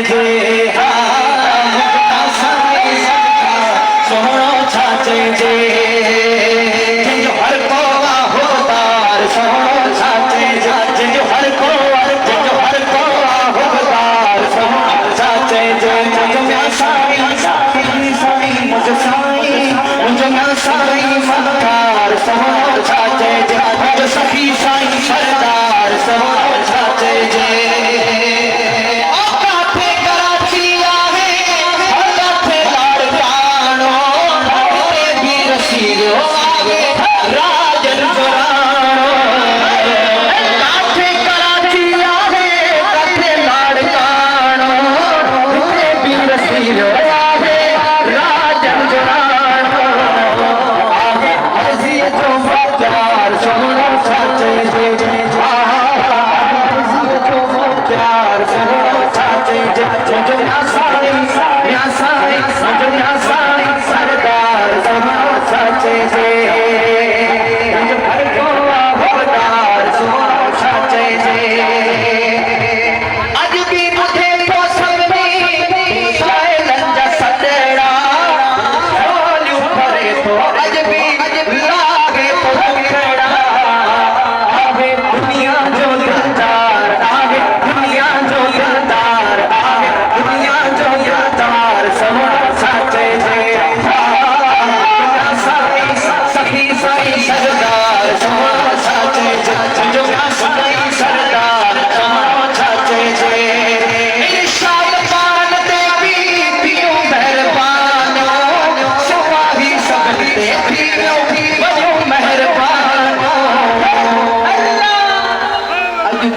जे सोहणो छाचे जे जिंजो हर को आहोदार सोहणो छाचे जे जिंजो हर को आहोदार सोहणो छाचे जे मुझो साईं मुझो साईं सरदार सोहणो छाचे जे मुझो सखी साईं सरदार सोहणो छाचे जे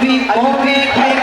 भी